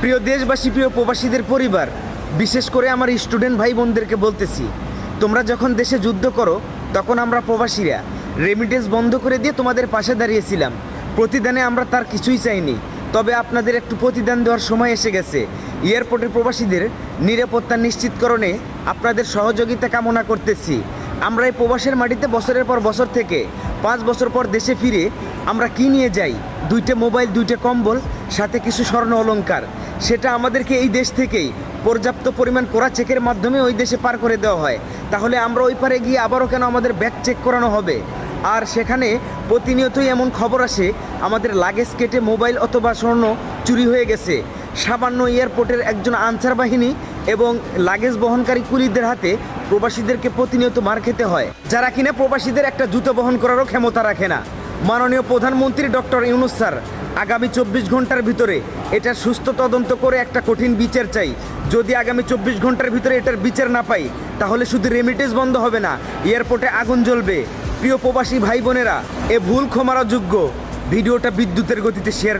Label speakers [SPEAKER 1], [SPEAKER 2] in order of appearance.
[SPEAKER 1] প্রিয় দেশবাসী, প্রিয় প্রবাসীদের পরিবার, বিশেষ করে আমার স্টুডেন্ট ভাই বোনদেরকে বলতেছি, তোমরা যখন দেশে যুদ্ধ করো তখন আমরা প্রবাসীরা রেমিটেন্স বন্ধ করে দিয়ে তোমাদের পাশে দাঁড়িয়েছিলাম। প্রতিদানে আমরা তার কিছুই চাইনি, তবে আপনাদের একটু প্রতিদান দেওয়ার সময় এসে গেছে। এয়ারপোর্টের প্রবাসীদের নিরাপত্তা নিশ্চিতকরণে আপনাদের সহযোগিতা কামনা করতেছি। আমরা এই প্রবাসের মাটিতে বছরের পর বছর থেকে 5 বছর পর দেশে ফিরে আমরা কি নিয়ে যাই? 2টা মোবাইল, 2টা কম্বল, সাথে কিছু স্বর্ণ অলংকার। সেটা আমাদেরকে এই দেশ থেকেই পর্যাপ্ত পরিমাণ করা চেকের মাধ্যমে ওই দেশে পার করে দেওয়া হয়। তাহলে আমরা ওই পারে গিয়ে আবারও কেন আমাদের ব্যাগ চেক করানো হবে? আর সেখানে প্রতিনিয়তই এমন খবর আসে আমাদের লাগেজ কেটে মোবাইল অথবা স্বর্ণ চুরি হয়ে গেছে। সামান্য এয়ারপোর্টের একজন আনসার বাহিনী এবং লাগেজ বহনকারী কুলিদের হাতে প্রবাসীদেরকে প্রতিনিয়ত মার খেতে হয়, যারা কিনা প্রবাসীদের একটা জুতো বহন করারও ক্ষমতা রাখে না। মাননীয় প্রধানমন্ত্রী ডক্টর ইউনূস স্যার, আগামী 24 ঘন্টার ভিতরে এটার সুস্থ তদন্ত করে একটা কঠিন বিচার চাই। যদি আগামী 24 ঘন্টার ভিতরে এটার বিচার না পাই, তাহলে শুধু রেমিটেন্স বন্ধ হবে না, এয়ারপোর্টে আগুন জ্বলবে। প্রিয় প্রবাসী ভাই বোনেরা, এ ভুল ক্ষমার অযোগ্য। ভিডিওটা বিদ্যুতের গতিতে শেয়ার